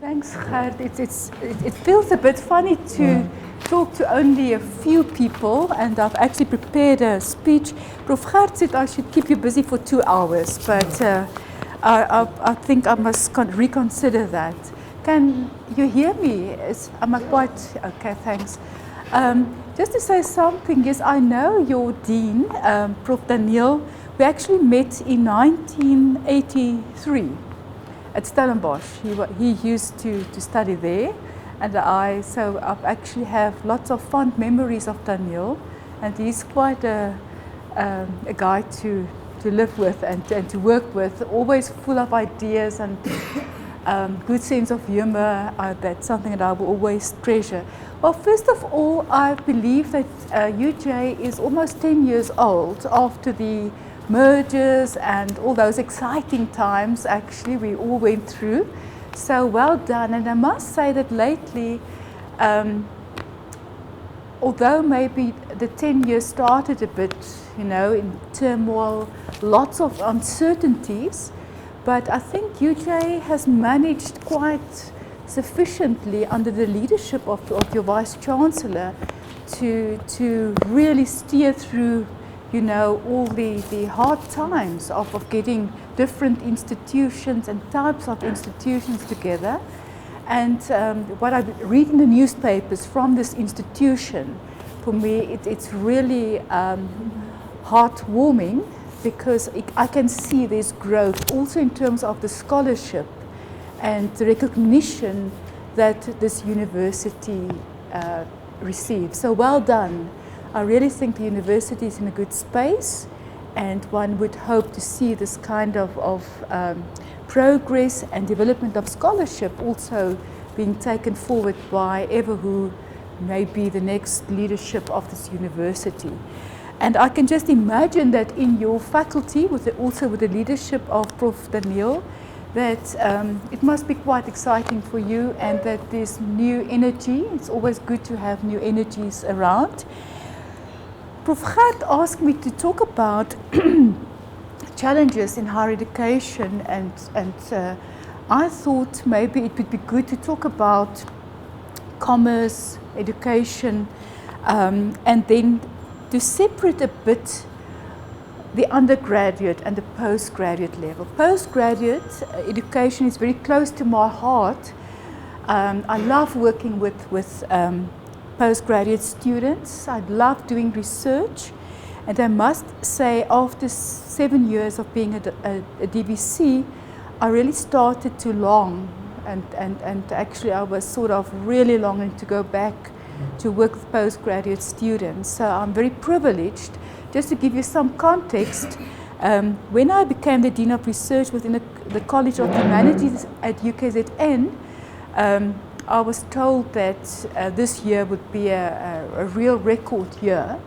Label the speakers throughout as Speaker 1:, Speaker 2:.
Speaker 1: Thanks, Gert. It feels a bit funny to talk to only a few people, and I've actually prepared a speech. Prof Gert said I should keep you busy for 2 hours, but I think I must reconsider that. Can you hear me? Am I quite okay? Thanks. Just to say something, yes, I know your dean, Prof Daniel. We actually met in 1983 at Stellenbosch. He used to study there, and so I actually have lots of fond memories of Daniel, and he's quite a guy to live with and to work with, always full of ideas and good sense of humor. That's something that I will always treasure. Well, first of all, I believe that UJ is almost 10 years old after the mergers and all those exciting times actually we all went through. So well done. And I must say that lately, although maybe the 10 years started a bit, in turmoil, lots of uncertainties, but I think UJ has managed quite sufficiently under the leadership of your Vice Chancellor to really steer through all the hard times of getting different institutions and types of institutions together. And what I read in the newspapers from this institution, for me, it's really heartwarming, because I can see there's growth also in terms of the scholarship and the recognition that this university receives. So well done. I really think the university is in a good space, and one would hope to see this kind of progress and development of scholarship also being taken forward by ever who may be the next leadership of this university. And I can just imagine that in your faculty, also with the leadership of Prof Daniel, that it must be quite exciting for you, and that there's new energy. It's always good to have new energies around. Prof Gert asked me to talk about challenges in higher education, and I thought maybe it would be good to talk about commerce, education, and then to separate a bit the undergraduate and the postgraduate level. Postgraduate education is very close to my heart. I love working with postgraduate students. I love doing research, and I must say, after 7 years of being a DVC, I really started to long, and actually I was sort of really longing to go back to work with postgraduate students. So I'm very privileged. Just to give you some context, when I became the Dean of Research within the College of Humanities at UKZN, I was told that this year would be a real record year,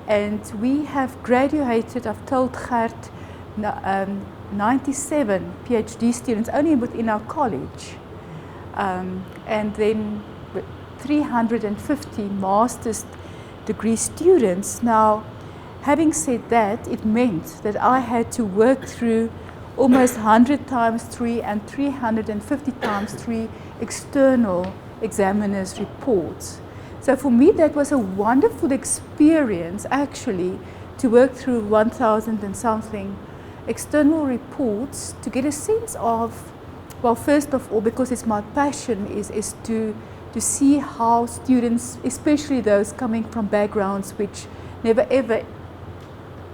Speaker 1: and we have graduated, I've told Gert, 97 PhD students only within our college, and then 350 master's degree students. Now, having said that, it meant that I had to work through almost 100 times 3 and 350 times 3 external examiners' reports. So for me, that was a wonderful experience, actually, to work through 1,000 and something external reports to get a sense of, well, first of all, because it's my passion, is to see how students, especially those coming from backgrounds which never ever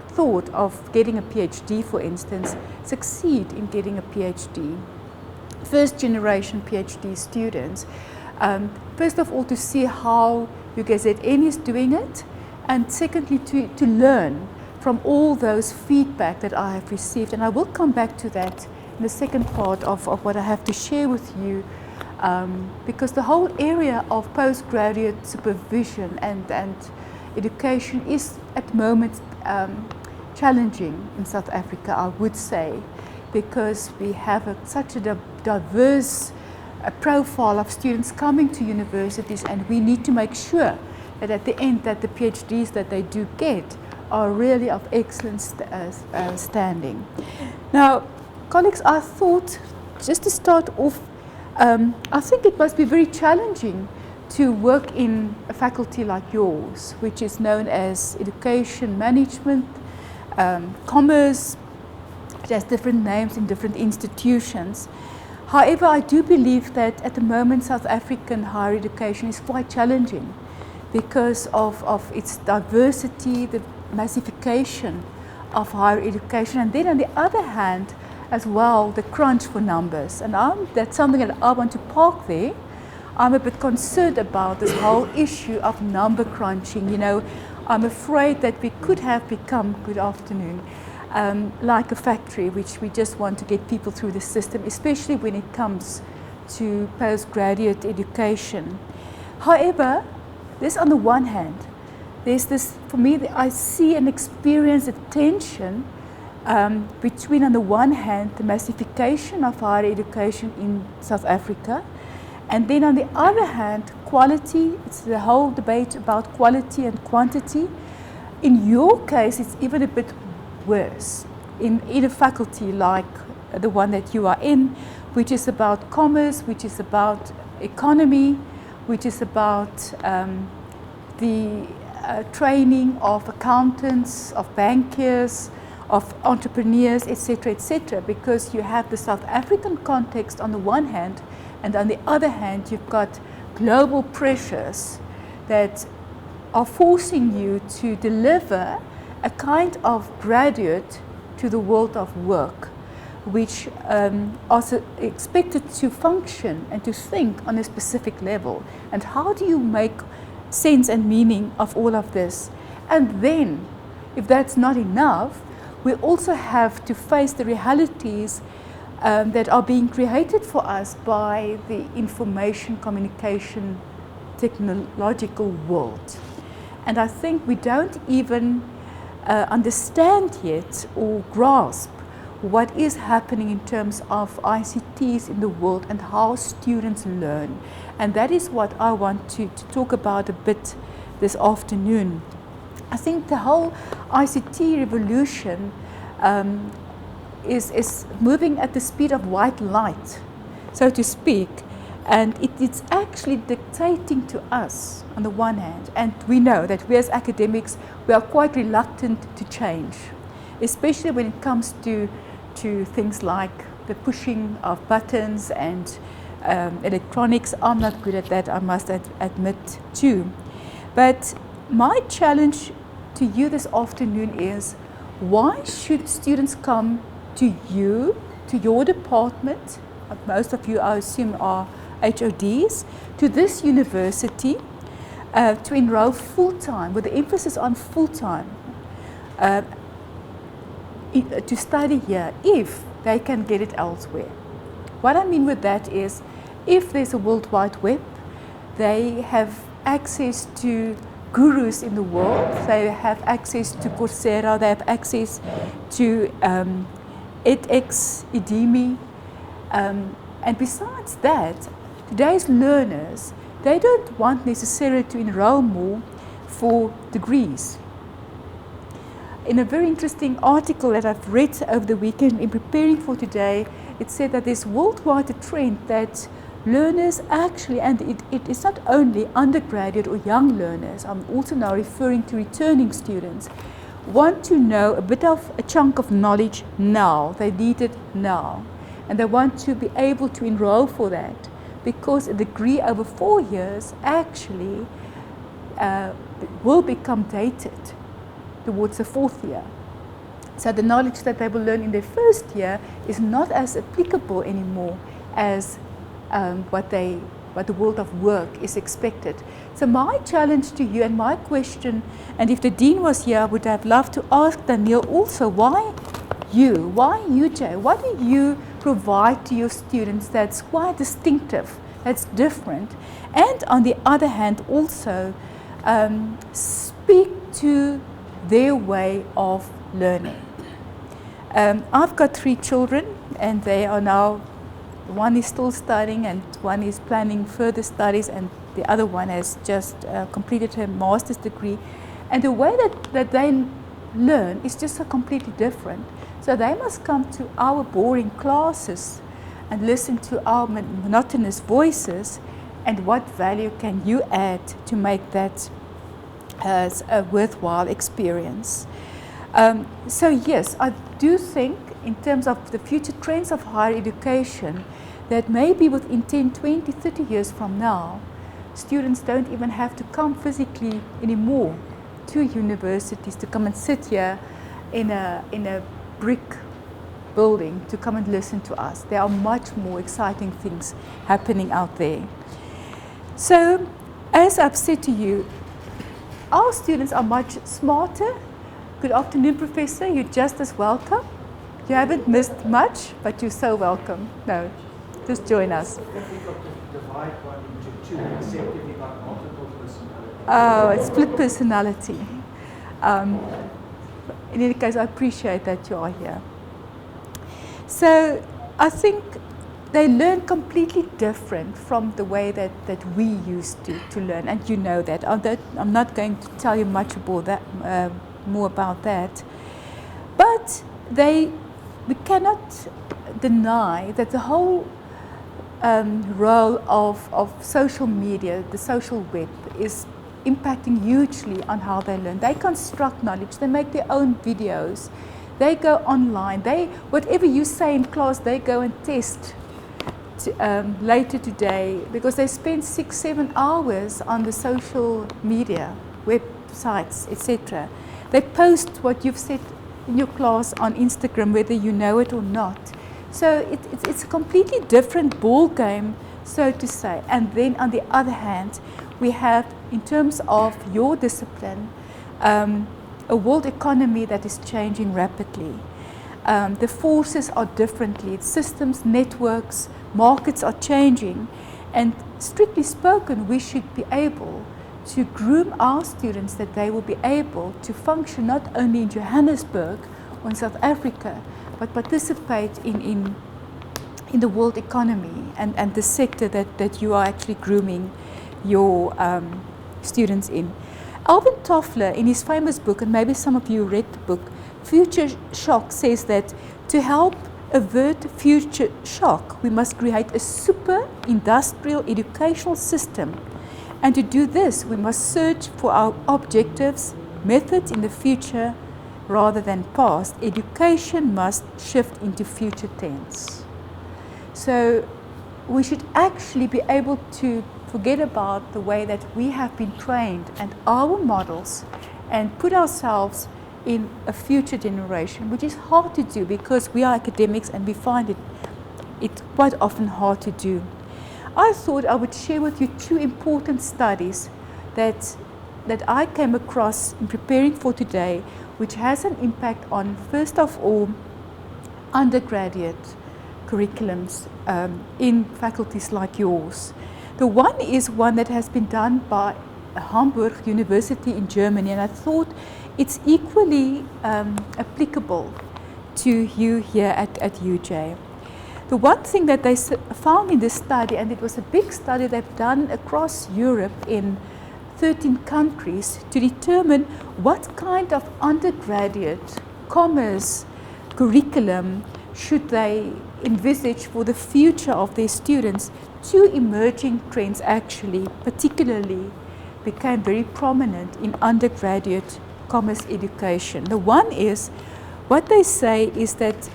Speaker 1: thought of getting a PhD, for instance, succeed in getting a PhD. First generation PhD students. First of all, to see how UKZN is doing it, and secondly, to learn from all those feedback that I have received. And I will come back to that in the second part of what I have to share with you, because the whole area of postgraduate supervision and education is at the moment challenging in South Africa, I would say, because we have such a diverse profile of students coming to universities, and we need to make sure that at the end that the PhDs that they do get are really of excellent standing. Now, colleagues, I thought just to start off, I think it must be very challenging to work in a faculty like yours, which is known as education management, commerce. It has different names in different institutions. However, I do believe that at the moment South African higher education is quite challenging because of its diversity, the massification of higher education, and then on the other hand as well the crunch for numbers. And that's something that I want to park there. I'm a bit concerned about this whole issue of number crunching. You know, I'm afraid that we could have become, good afternoon, like a factory, which we just want to get people through the system, especially when it comes to postgraduate education. However, this on the one hand, there's this, for me, I see and experience a tension between, on the one hand, the massification of higher education in South Africa, and then on the other hand, quality. It's the whole debate about quality and quantity. In your case, it's even a bit worse. In a faculty like the one that you are in, which is about commerce, which is about economy, which is about the training of accountants, of bankers, of entrepreneurs, etc., because you have the South African context on the one hand, and on the other hand, you've got global pressures that are forcing you to deliver a kind of graduate to the world of work, which are expected to function and to think on a specific level. And how do you make sense and meaning of all of this? And then, if that's not enough, we also have to face the realities that are being created for us by the information communication technological world. And I think we don't even understand yet or grasp what is happening in terms of ICTs in the world and how students learn. And that is what I want to talk about a bit this afternoon. I think the whole ICT revolution is moving at the speed of white light, so to speak, and it's actually dictating to us on the one hand, and we know that we as academics, we are quite reluctant to change, especially when it comes to things like the pushing of buttons and electronics. I'm not good at that, I must admit too. But my challenge to you this afternoon is, why should students come to you, to your department? Most of you, I assume, are HODs, to this university to enroll full-time, with the emphasis on full-time, to study here if they can get it elsewhere. What I mean with that is, if there's a World Wide Web, they have access to gurus in the world, they have access to Coursera, they have access to edX, Udemy, and besides that, today's learners, they don't want necessarily to enroll more for degrees. In a very interesting article that I've read over the weekend in preparing for today, it said that there's worldwide a trend that learners actually, and it is not only undergraduate or young learners, I'm also now referring to returning students, want to know a bit of a chunk of knowledge now. They need it now. And they want to be able to enroll for that, because a degree over 4 years actually will become dated towards the 4th year. So the knowledge that they will learn in their first year is not as applicable anymore as what the world of work is expected. So my challenge to you and my question, and if the Dean was here, I would have loved to ask Daniel also, why you, Jay? What do you provide to your students that's quite distinctive, that's different? And on the other hand, also speak to their way of learning. I've got 3 children, and they are now, one is still studying and one is planning further studies, and the other one has just completed her master's degree. And the way that they learn is just so completely different. So they must come to our boring classes and listen to our monotonous voices, and what value can you add to make that as a worthwhile experience. So yes, I do think in terms of the future trends of higher education that maybe within 10, 20, 30 years from now, students don't even have to come physically anymore to universities to come and sit here in a brick building to come and listen to us. There are much more exciting things happening out there. So, as I've said to you, our students are much smarter. Good afternoon, Professor. You're just as welcome. You haven't missed much, but you're so welcome. No, just join us.
Speaker 2: Difficult to divide one into two, except if you've got multiple personalities.
Speaker 1: Oh, it's split personality. In any case, I appreciate that you are here. So, I think they learn completely different from the way that we used to learn, and you know that. I'm not going to tell you much about that, more about that. But we cannot deny that the whole role of social media, the social web, is impacting hugely on how they learn. They construct knowledge, they make their own videos, they go online, whatever you say in class, they go and test later today, because they spend 6-7 hours on the social media, websites, etc. They post what you've said in your class on Instagram, whether you know it or not. So it's a completely different ball game, so to say. And then on the other hand, we have, in terms of your discipline, a world economy that is changing rapidly. The forces are differently. Systems, networks, markets are changing. And strictly spoken, we should be able to groom our students that they will be able to function not only in Johannesburg or in South Africa, but participate in the world economy and the sector that you are actually grooming your students in. Alvin Toffler, in his famous book, and maybe some of you read the book, Future Shock, says that to help avert future shock, we must create a super industrial educational system. And to do this, we must search for our objectives, methods in the future rather than past. Education must shift into future tense. So we should actually be able to forget about the way that we have been trained and our models and put ourselves in a future generation, which is hard to do because we are academics and we find it quite often hard to do. I thought I would share with you two important studies that I came across in preparing for today, which has an impact on, first of all, undergraduate curriculums in faculties like yours. The one is one that has been done by Hamburg University in Germany, and I thought it's equally applicable to you here at UJ. The one thing that they found in this study, and it was a big study they've done across Europe in 13 countries to determine what kind of undergraduate commerce curriculum should they envisage for the future of their students. Two emerging trends actually particularly became very prominent in undergraduate commerce education. The one is, what they say is that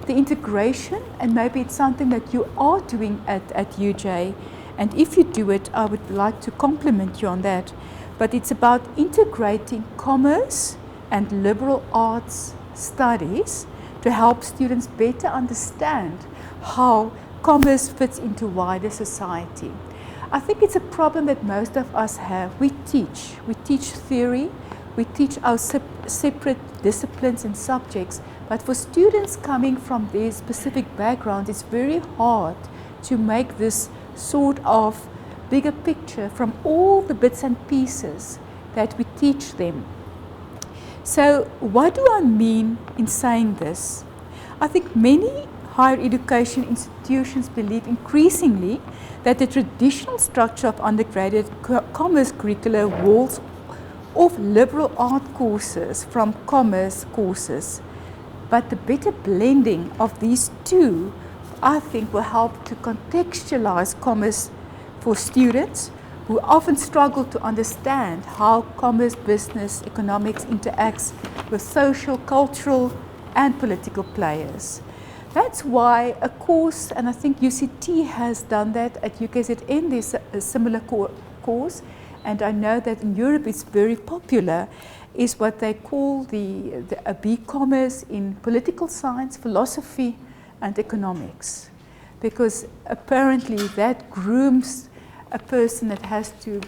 Speaker 1: the integration, and maybe it's something that you are doing at UJ, and if you do it, I would like to compliment you on that, but it's about integrating commerce and liberal arts studies to help students better understand how commerce fits into wider society. I think it's a problem that most of us have. We teach theory, we teach our separate disciplines and subjects, but for students coming from their specific backgrounds, it's very hard to make this sort of bigger picture from all the bits and pieces that we teach them. So what do I mean in saying this? I think many higher education institutions believe increasingly that the traditional structure of undergraduate commerce curricula walls off liberal art courses from commerce courses. But the better blending of these two I think, will help to contextualize commerce for students who often struggle to understand how commerce, business, economics interacts with social, cultural, and political players. That's why a course, and I think UCT has done that at UKZN, there's a similar course, and I know that in Europe it's very popular, is what they call a B-commerce in political science, philosophy, and economics. Because apparently that grooms a person that has to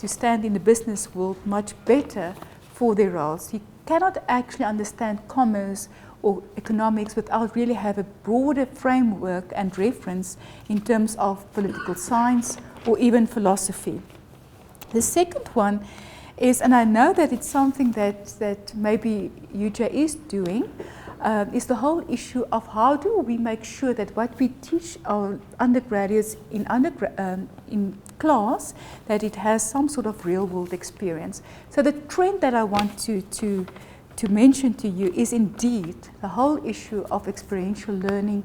Speaker 1: stand in the business world much better for their roles. He cannot actually understand commerce or economics without really have a broader framework and reference in terms of political science or even philosophy. The second one is, and I know that it's something that maybe UJ is doing, is the whole issue of how do we make sure that what we teach our undergraduates in class, that it has some sort of real world experience. So the trend that I want to mention to you is indeed the whole issue of experiential learning,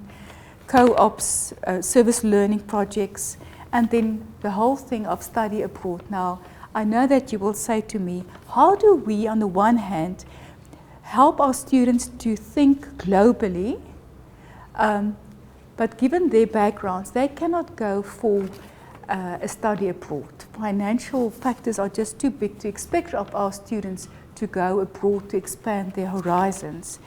Speaker 1: co-ops, service learning projects, and then the whole thing of study abroad. Now, I know that you will say to me, how do we, on the one hand, help our students to think globally, but given their backgrounds, they cannot go for a study abroad. Financial factors are just too big to expect of our students to go abroad to expand their horizons.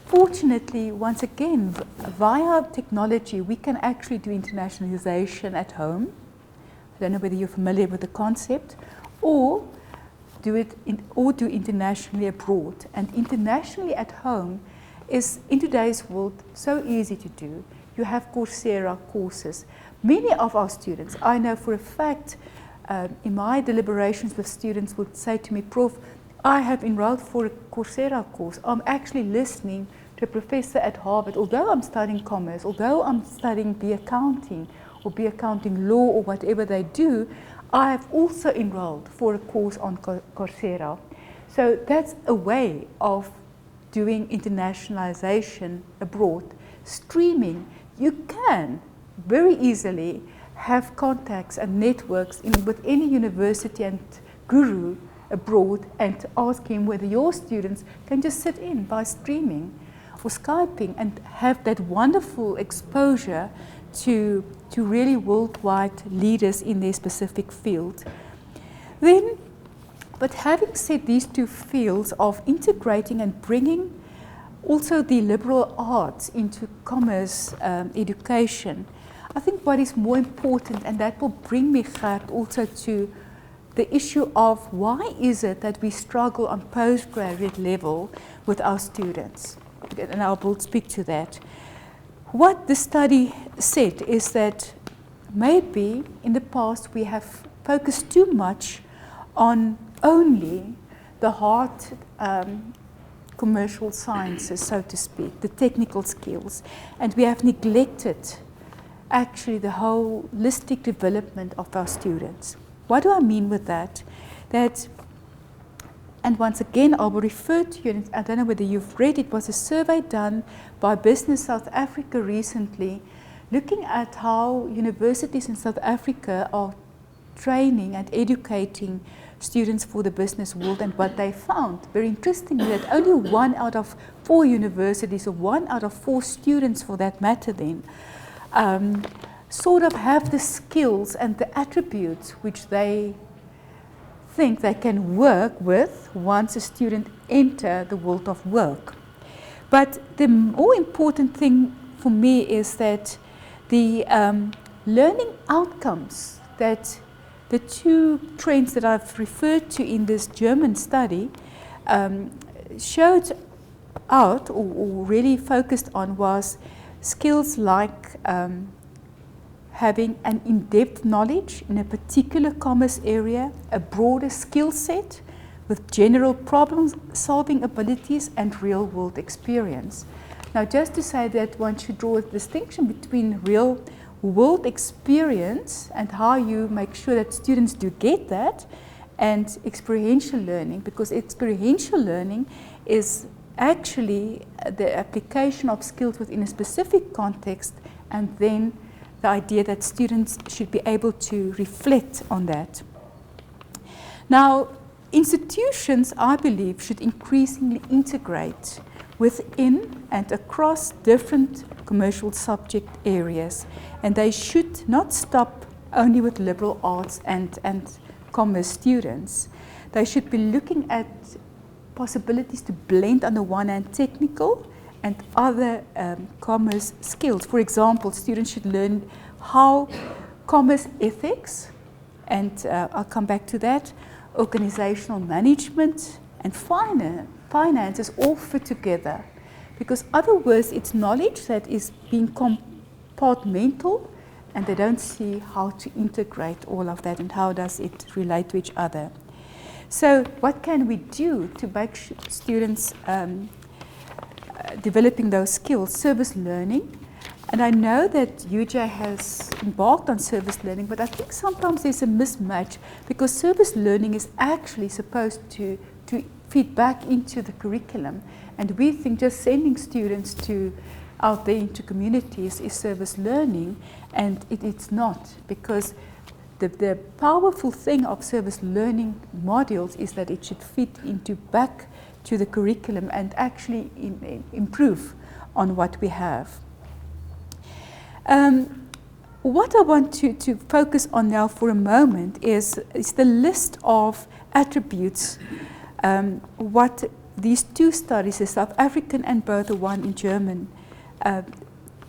Speaker 1: Fortunately, once again, via technology, we can actually do internationalization at home. I don't know whether you're familiar with the concept, or do internationally abroad. And internationally at home is, in today's world, so easy to do. You have Coursera courses. Many of our students, I know for a fact, in my deliberations with students would say to me, Prof, I have enrolled for a Coursera course. I'm actually listening to a professor at Harvard, although I'm studying commerce, although I'm studying B accounting or B accounting law or whatever they do, I have also enrolled for a course on Coursera. So that's a way of doing internationalization abroad. Streaming, you can very easily have contacts and networks with any university and guru abroad and ask him whether your students can just sit in by streaming or Skyping and have that wonderful exposure to really worldwide leaders in their specific field. Then, but having said these two fields of integrating and bringing also the liberal arts into commerce education, I think what is more important, and that will bring me back also to the issue of why is it that we struggle on postgraduate level with our students, and I will speak to that. What the study said is that maybe in the past we have focused too much on only the hard commercial sciences, so to speak, the technical skills, and we have neglected actually the holistic development of our students. What do I mean with that? And once again, I will refer to you, and I don't know whether you've read it, was a survey done by Business South Africa recently, looking at how universities in South Africa are training and educating students for the business world, and what they found, very interestingly, that only 1 out of 4 universities, or 1 out of 4 students for that matter then, sort of have the skills and the attributes which they think they can work with once a student enter the world of work. But the more important thing for me is that the learning outcomes that the 2 trends that I've referred to in this German study showed out or really focused on was skills like having an in-depth knowledge in a particular commerce area, a broader skill set with general problem-solving abilities and real-world experience. Now, just to say that one should draw a distinction between real-world experience and how you make sure that students do get that, and experiential learning, because experiential learning is actually the application of skills within a specific context and then the idea that students should be able to reflect on that. Now, institutions, I believe, should increasingly integrate within and across different commercial subject areas, and they should not stop only with liberal arts and commerce students. They should be looking at possibilities to blend on the one hand technical and other commerce skills. For example, students should learn how commerce ethics, and I'll come back to that, organizational management and finances all fit together. Because otherwise it's knowledge that is being compartmental, and they don't see how to integrate all of that and how does it relate to each other. So what can we do to make students developing those skills? Service learning. And I know that UJ has embarked on service learning, but I think sometimes there's a mismatch, because service learning is actually supposed to feed back into the curriculum. And we think just sending students out there into communities is service learning, and it's not, because the powerful thing of service learning modules is that it should fit back to the curriculum and actually improve on what we have. What I want to focus on now for a moment is the list of attributes what these two studies, the South African and both the one in German,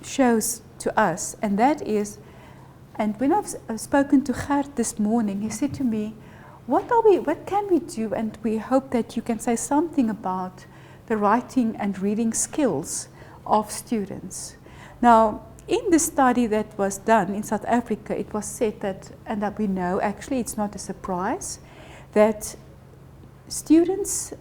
Speaker 1: shows to us. And that is, and when I've spoken to Gert this morning, he said to me, what can we do? And we hope that you can say something about the writing and reading skills of students. Now, in the study that was done in South Africa, it was said that, and that we know, actually it's not a surprise, that students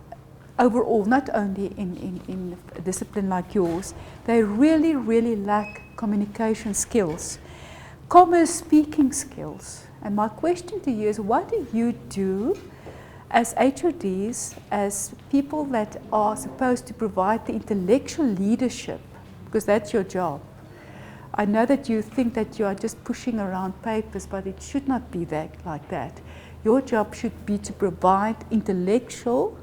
Speaker 1: overall, not only in a discipline like yours, they really, really lack communication skills, commerce speaking skills. And my question to you is, what do you do as HODs, as people that are supposed to provide the intellectual leadership, because that's your job? I know that you think that you are just pushing around papers, but it should not be like that. Your job should be to provide intellectual,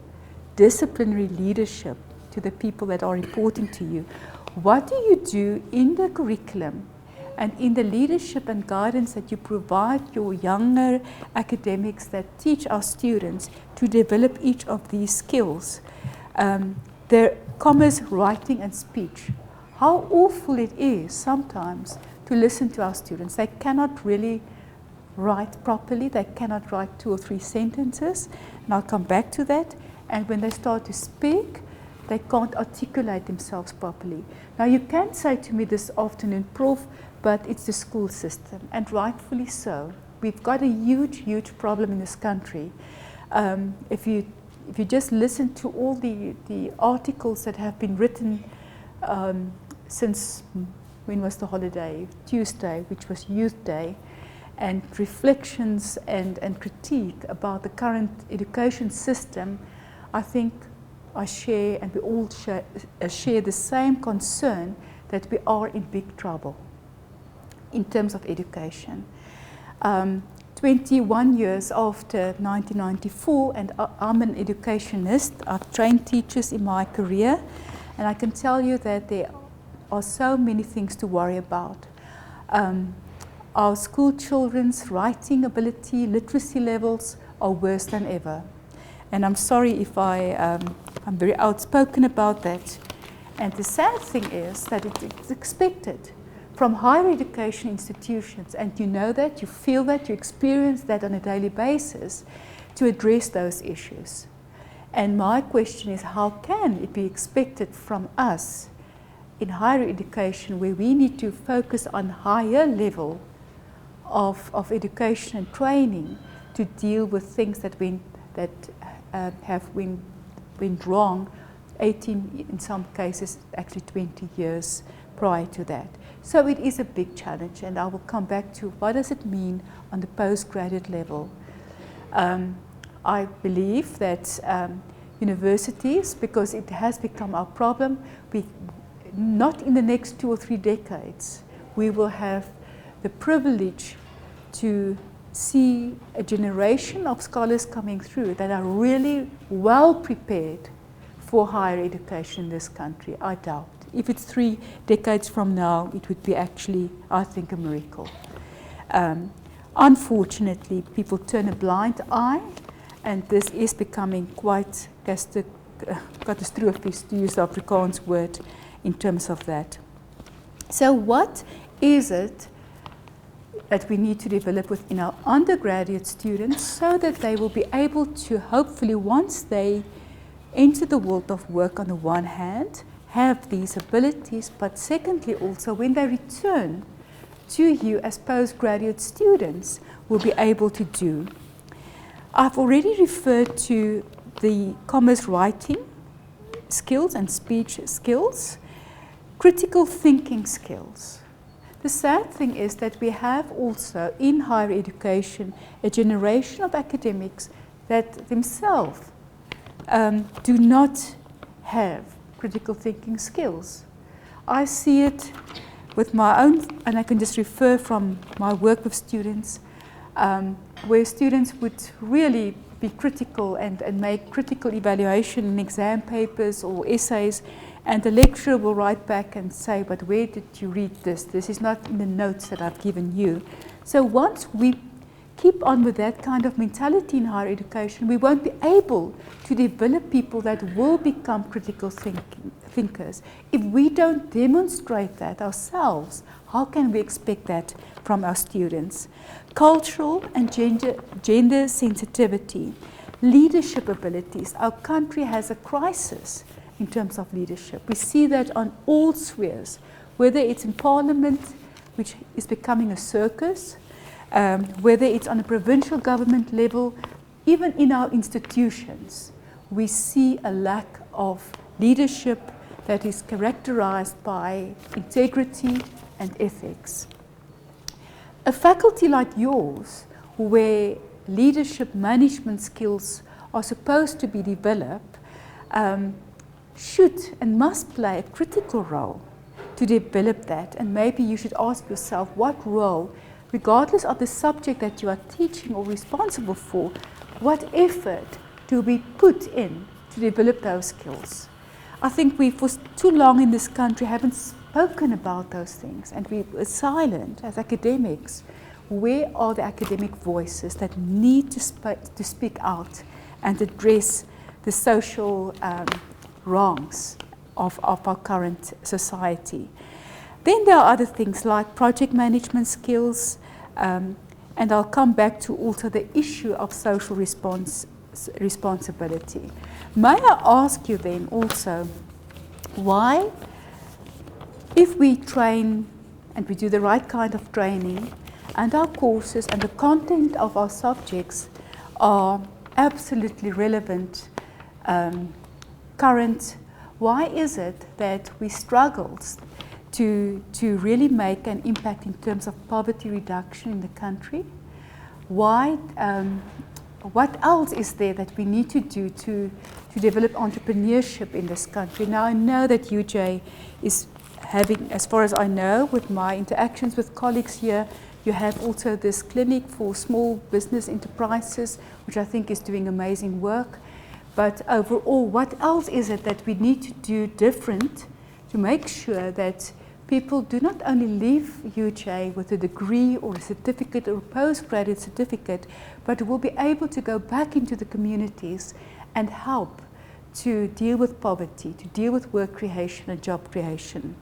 Speaker 1: disciplinary leadership to the people that are reporting to you. What do you do in the curriculum and in the leadership and guidance that you provide your younger academics that teach our students to develop each of these skills? Their commerce, writing and speech. How awful it is sometimes to listen to our students. They cannot really write properly. They cannot write 2 or 3 sentences. And I'll come back to that. And when they start to speak, they can't articulate themselves properly. Now you can say to me this afternoon, Prof, but it's the school system, and rightfully so. We've got a huge, huge problem in this country. If you just listen to all the articles that have been written since, when was the holiday? Tuesday, which was Youth Day, and reflections and critique about the current education system, I think I share, and we all share the same concern that we are in big trouble in terms of education. 21 years after 1994, and I'm an educationist. I've trained teachers in my career, and I can tell you that there are so many things to worry about. Our school children's writing ability, literacy levels are worse than ever. And I'm sorry if I'm very outspoken about that. And the sad thing is that it's expected from higher education institutions, and you know that, you feel that, you experience that on a daily basis, to address those issues. And my question is, how can it be expected from us in higher education, where we need to focus on higher level of education and training to deal with things that have went wrong 18, in some cases actually 20 years prior to that. So it is a big challenge, and I will come back to what does it mean on the postgraduate level. I believe that universities, because it has become our problem, not in the next 2 or 3 decades, we will have the privilege to see a generation of scholars coming through that are really well prepared for higher education in this country. I doubt. If it's 3 decades from now, it would be actually, I think, a miracle. Unfortunately, people turn a blind eye, and this is becoming quite catastrofisch, to use the Afrikaans word, in terms of that. So what is it that we need to develop within our undergraduate students so that they will be able to, hopefully, once they enter the world of work, on the one hand, have these abilities, but secondly also when they return to you as postgraduate students will be able to do. I've already referred to the commerce writing skills and speech skills, critical thinking skills. The sad thing is that we have also in higher education a generation of academics that themselves do not have critical thinking skills. I see it with my own, and I can just refer from my work with students, where students would really be critical and make critical evaluation in exam papers or essays, and the lecturer will write back and say, but where did you read this? This is not in the notes that I've given you. So once we keep on with that kind of mentality in higher education, we won't be able to develop people that will become critical thinkers. If we don't demonstrate that ourselves, how can we expect that from our students? Cultural and gender sensitivity, leadership abilities. Our country has a crisis in terms of leadership. We see that on all spheres, whether it's in parliament, which is becoming a circus, whether it's on a provincial government level, even in our institutions, we see a lack of leadership that is characterized by integrity and ethics. A faculty like yours, where leadership management skills are supposed to be developed, should and must play a critical role to develop that. And maybe you should ask yourself what role, regardless of the subject that you are teaching or responsible for, what effort do we put in to develop those skills? I think we, for too long in this country, haven't spoken about those things, and we are silent as academics. Where are the academic voices that need to speak out and address the social wrongs of our current society? Then there are other things like project management skills, and I'll come back to also the issue of social responsibility. May I ask you then also, why, if we train and we do the right kind of training, and our courses and the content of our subjects are absolutely relevant, current, why is it that we struggle to really make an impact in terms of poverty reduction in the country? Why, what else is there that we need to do to develop entrepreneurship in this country? Now I know that UJ is having, as far as I know, with my interactions with colleagues here, you have also this clinic for small business enterprises, which I think is doing amazing work. But overall, what else is it that we need to do different to make sure that people do not only leave UJ with a degree or a certificate or a postgraduate certificate, but will be able to go back into the communities and help to deal with poverty, to deal with work creation and job creation.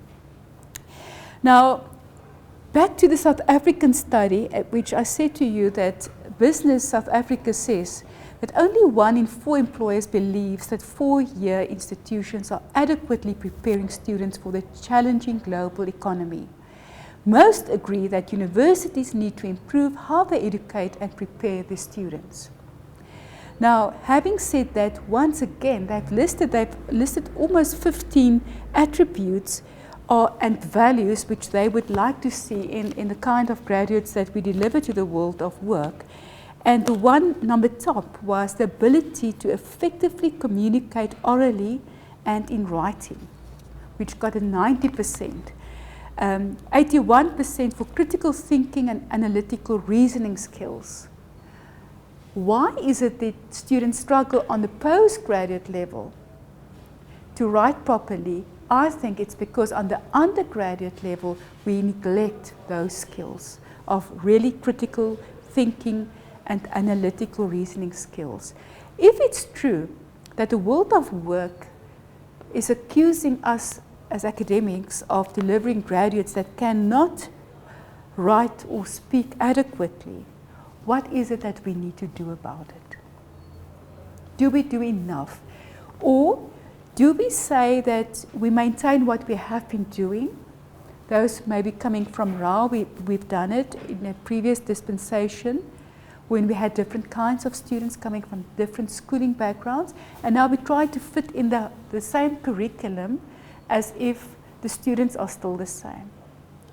Speaker 1: Now, back to the South African study, at which I said to you that Business South Africa says that only 1 in 4 employers believes that 4-year institutions are adequately preparing students for the challenging global economy. Most agree that universities need to improve how they educate and prepare their students. Now, having said that, once again, they've listed almost 15 attributes and values which they would like to see in the kind of graduates that we deliver to the world of work. And the one number top was the ability to effectively communicate orally and in writing, which got a 90%. 81% for critical thinking and analytical reasoning skills. Why is it that students struggle on the postgraduate level to write properly? I think it's because on the undergraduate level we neglect those skills of really critical thinking and analytical reasoning skills. If it's true that the world of work is accusing us as academics of delivering graduates that cannot write or speak adequately, what is it that we need to do about it? Do we do enough? Or do we say that we maintain what we have been doing? Those may be coming from Ra. We've done it in a previous dispensation when we had different kinds of students coming from different schooling backgrounds. And now we try to fit in the same curriculum as if the students are still the same.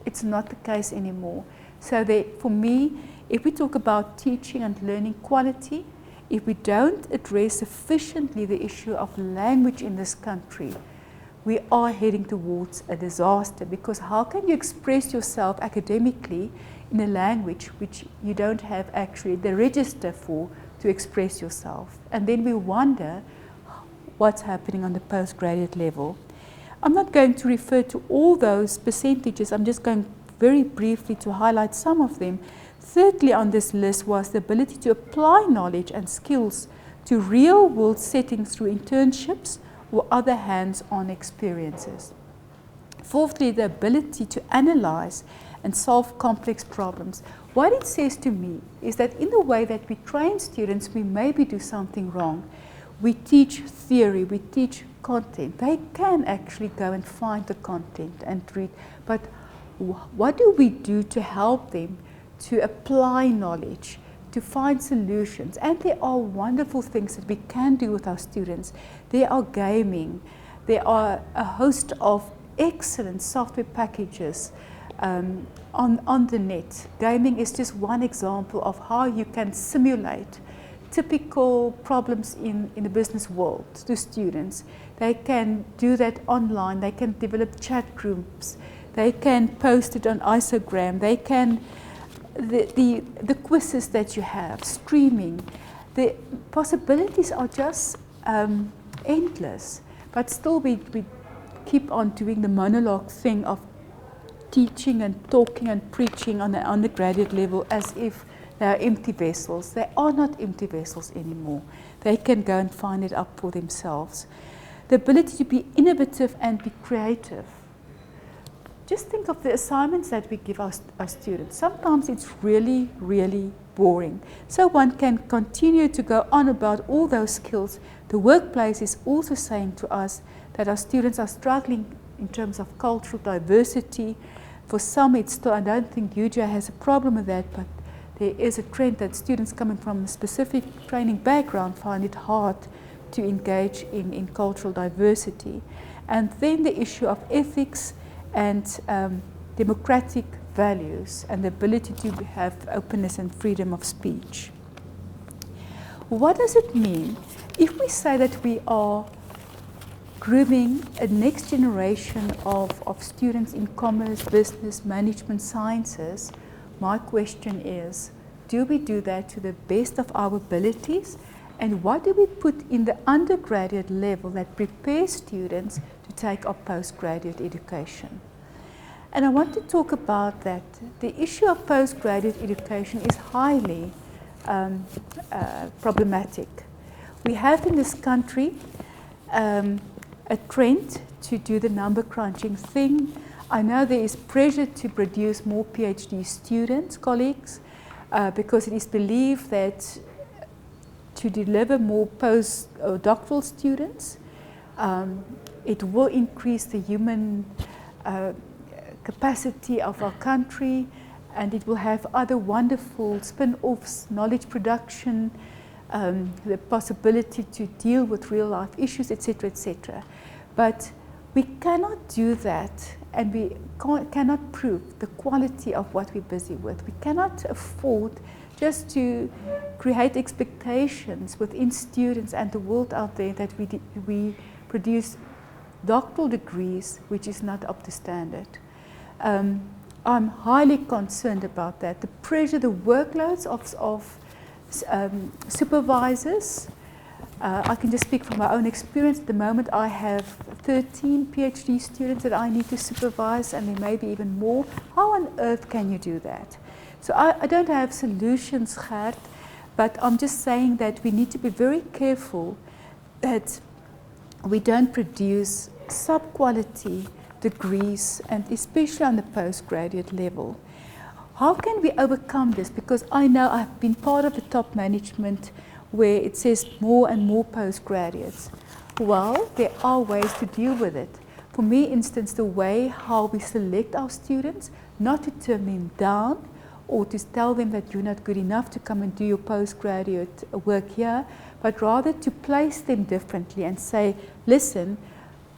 Speaker 1: It's not the case anymore. So for me, if we talk about teaching and learning quality, if we don't address sufficiently the issue of language in this country, we are heading towards a disaster, because how can you express yourself academically in a language which you don't have actually the register for to express yourself? And then we wonder what's happening on the postgraduate level. I'm not going to refer to all those percentages. I'm just going very briefly to highlight some of them. Thirdly on this list was the ability to apply knowledge and skills to real-world settings through internships or other hands-on experiences. Fourthly, the ability to analyze and solve complex problems. What it says to me is that in the way that we train students, we maybe do something wrong. We teach theory, we teach content. They can actually go and find the content and read, but what do we do to help them to apply knowledge, to find solutions? And there are wonderful things that we can do with our students. There are gaming, there are a host of excellent software packages on the net. Gaming is just one example of how you can simulate typical problems in the business world to students. They can do that online, they can develop chat groups, they can post it on Isogram, they can the quizzes that you have, streaming, the possibilities are just endless. But still we keep on doing the monologue thing of teaching and talking and preaching on the undergraduate level as if they are empty vessels. They are not empty vessels anymore. They can go and find it up for themselves. The ability to be innovative and be creative. Just think of the assignments that we give our students. Sometimes it's really, really boring. So one can continue to go on about all those skills. The workplace is also saying to us that our students are struggling in terms of cultural diversity. For some, it's still, I don't think UJ has a problem with that, but there is a trend that students coming from a specific training background find it hard to engage in cultural diversity. And then the issue of ethics and democratic values and the ability to have openness and freedom of speech. What does it mean if we say that we are grooming a next generation of students in commerce, business, management, sciences? My question is, do we do that to the best of our abilities? And what do we put in the undergraduate level that prepares students to take up postgraduate education? And I want to talk about that. The issue of postgraduate education is highly problematic. We have in this country a trend to do the number crunching thing. I know there is pressure to produce more PhD students, colleagues, because it is believed that to deliver more postdoctoral students, it will increase the human capacity of our country, and it will have other wonderful spin-offs, knowledge production, the possibility to deal with real-life issues, etc., etc. But we cannot do that, and we cannot prove the quality of what we're busy with. We cannot afford just to create expectations within students and the world out there that we produce doctoral degrees which is not up to standard. I'm highly concerned about that. The pressure, the workloads of supervisors. I can just speak from my own experience. At the moment, I have 13 PhD students that I need to supervise, and there may be even more. How on earth can you do that? So I don't have solutions, Gert, but I'm just saying that we need to be very careful that we don't produce sub-quality degrees, and especially on the postgraduate level. How can we overcome this? Because I know I've been part of the top management where it says more and more postgraduates. Well, there are ways to deal with it. For me, instance, the way how we select our students, not to turn them down or to tell them that you're not good enough to come and do your postgraduate work here, but rather to place them differently and say, listen,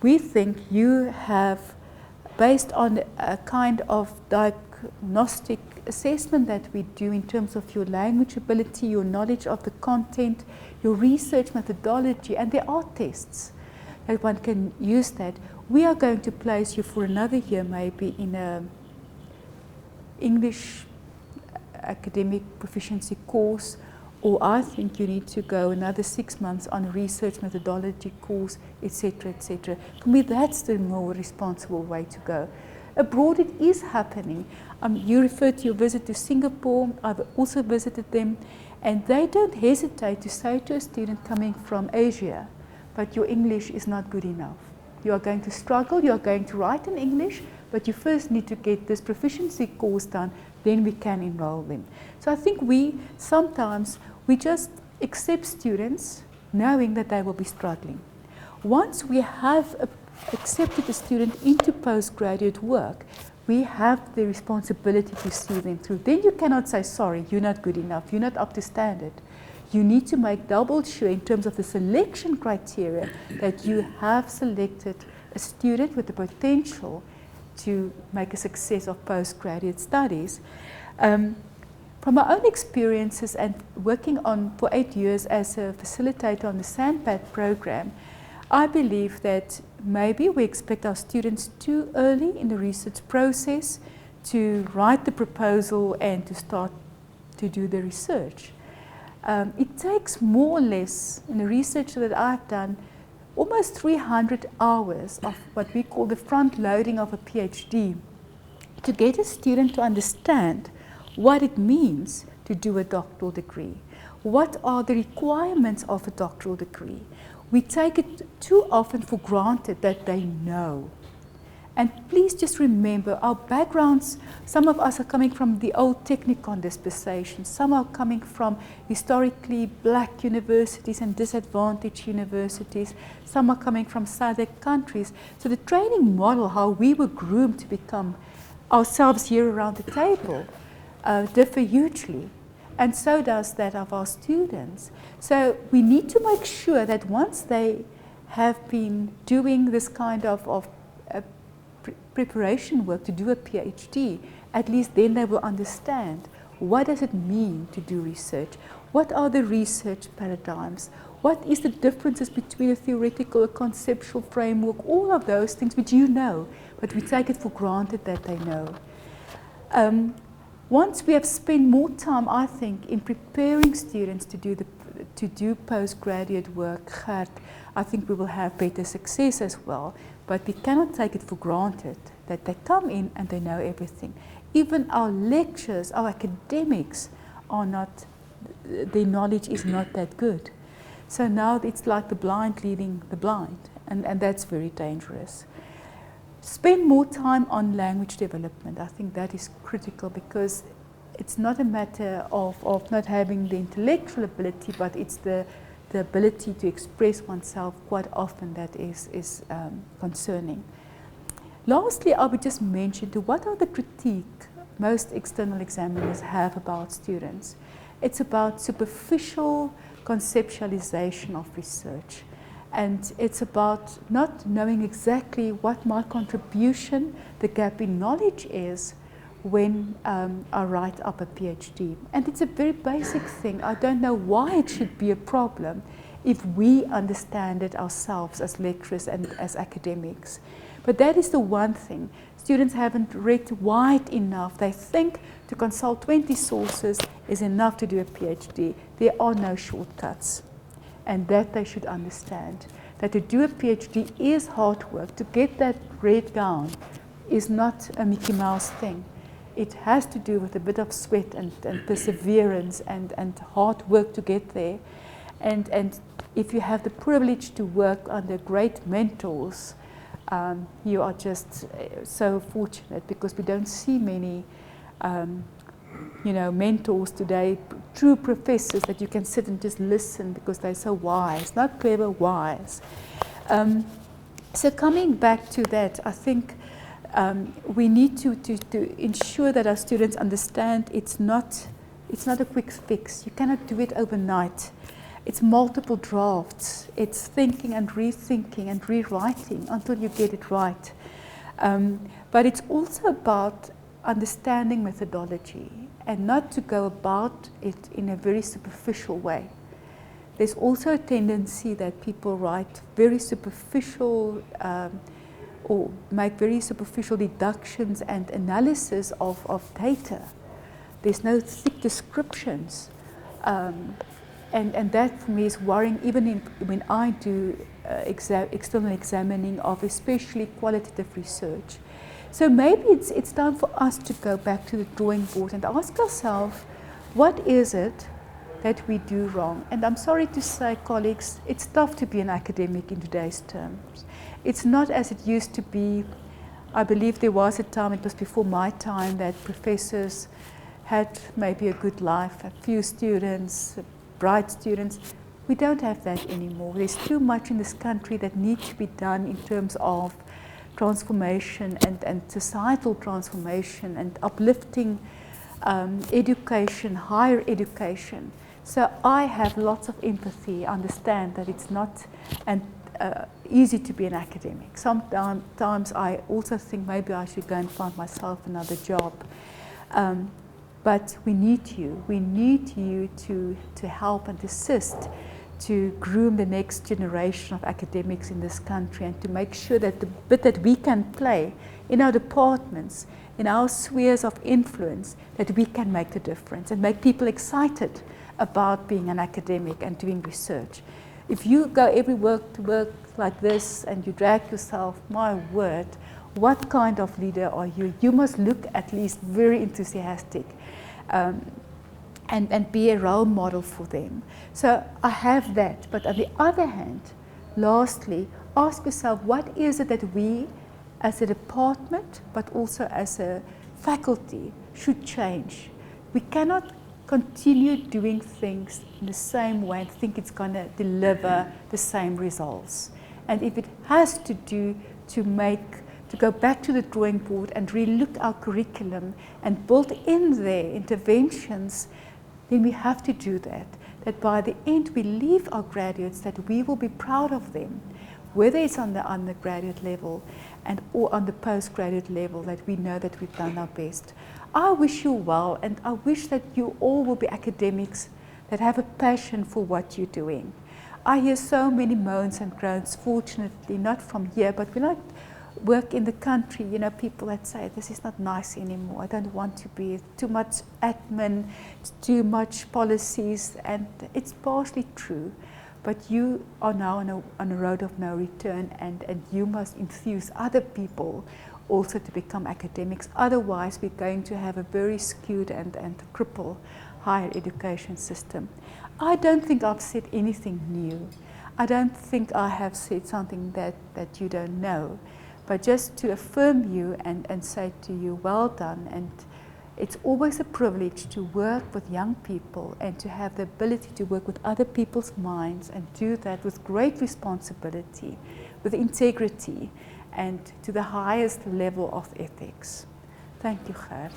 Speaker 1: we think you have, based on a kind of diagnostic assessment that we do in terms of your language ability, your knowledge of the content, your research methodology, and there are tests that one can use that. We are going to place you for another year maybe in an English academic proficiency course, or I think you need to go another 6 months on a research methodology course, etc., etc. For me, that's the more responsible way to go. Abroad, it is happening. You referred to your visit to Singapore. I've also visited them, and they don't hesitate to say to a student coming from Asia, but your English is not good enough. You are going to struggle, you are going to write in English, but you first need to get this proficiency course done, then we can enroll them. So I think sometimes we just accept students knowing that they will be struggling. Once we have accepted a student into postgraduate work, we have the responsibility to see them through. Then you cannot say, sorry, you're not good enough, you're not up to standard. You need to make double sure in terms of the selection criteria that you have selected a student with the potential to make a success of postgraduate studies. From my own experiences and working for 8 years as a facilitator on the SANPAD program, I believe that maybe we expect our students too early in the research process to write the proposal and to start to do the research. It takes more or less, in the research that I've done, almost 300 hours of what we call the front loading of a PhD to get a student to understand what it means to do a doctoral degree. What are the requirements of a doctoral degree? We take it too often for granted that they know. And please just remember, our backgrounds, some of us are coming from the old Technikon dispensation, some are coming from historically black universities and disadvantaged universities, some are coming from SADC countries. So the training model, how we were groomed to become ourselves here around the table, differ hugely. And so does that of our students. So we need to make sure that once they have been doing this kind of preparation work to do a PhD, at least then they will understand what does it mean to do research, what are the research paradigms, what is the differences between a theoretical, a conceptual framework, all of those things which you know, but we take it for granted that they know. Once we have spent more time, I think, in preparing students to do postgraduate work, I think we will have better success as well. But we cannot take it for granted that they come in and they know everything. Even our lecturers, our academics are not, their knowledge is not that good. So now it's like the blind leading the blind, and that's very dangerous. Spend more time on language development. I think that is critical because it's not a matter of not having the intellectual ability, but it's the ability to express oneself quite often that is concerning. Lastly, I would just mention what are the critique most external examiners have about students. It's about superficial conceptualization of research. And it's about not knowing exactly what my contribution, the gap in knowledge is when I write up a PhD. And it's a very basic thing. I don't know why it should be a problem if we understand it ourselves as lecturers and as academics. But that is the one thing. Students haven't read wide enough. They think to consult 20 sources is enough to do a PhD. There are no shortcuts. And that they should understand. That to do a PhD is hard work. To get that red gown is not a Mickey Mouse thing. It has to do with a bit of sweat and perseverance and hard work to get there. And if you have the privilege to work under great mentors, you are just so fortunate, because we don't see many mentors today, true professors that you can sit and just listen because they're so wise, not clever, wise. So coming back to that, I think we need to ensure that our students understand it's not a quick fix. You cannot do it overnight. It's multiple drafts. It's thinking and rethinking and rewriting until you get it right. But it's also about understanding methodology and not to go about it in a very superficial way. There's also a tendency that people write very superficial or make very superficial deductions and analysis of data. There's no thick descriptions. And that for me is worrying, even when I do external examining of especially qualitative research. So maybe it's time for us to go back to the drawing board and ask ourselves, what is it that we do wrong? And I'm sorry to say, colleagues, it's tough to be an academic in today's terms. It's not as it used to be. I believe there was a time, it was before my time, that professors had maybe a good life, a few students, bright students. We don't have that anymore. There's too much in this country that needs to be done in terms of transformation and societal transformation and uplifting education, higher education. So I have lots of empathy, understand that it's not easy to be an academic. Sometimes I also think maybe I should go and find myself another job. But we need you. We need you to help and assist to groom the next generation of academics in this country, and to make sure that the bit that we can play in our departments, in our spheres of influence, that we can make the difference and make people excited about being an academic and doing research. If you go every work to work like this and you drag yourself, my word, what kind of leader are you? You must look at least very enthusiastic. And be a role model for them. So I have that. But on the other hand, lastly, ask yourself, what is it that we as a department, but also as a faculty, should change? We cannot continue doing things in the same way and think it's going to deliver the same results. And if it has to do to go back to the drawing board and relook our curriculum and build in there interventions, then we have to do that. That by the end we leave our graduates that we will be proud of them, whether it's on the undergraduate level or on the postgraduate level, that we know that we've done our best. I wish you well, and I wish that you all will be academics that have a passion for what you're doing. I hear so many moans and groans, fortunately not from here, but when I work in the country, people that say, this is not nice anymore, I don't want to be, too much admin, too much policies, and it's partially true. But you are now on a road of no return, and you must enthuse other people also to become academics. Otherwise, we're going to have a very skewed and crippled higher education system. I don't think I've said anything new. I don't think I have said something that you don't know. But just to affirm you and say to you, well done. And it's always a privilege to work with young people and to have the ability to work with other people's minds and do that with great responsibility, with integrity, and to the highest level of ethics. Thank you, Gert.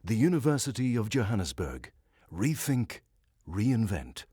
Speaker 3: The University of Johannesburg. Rethink, reinvent.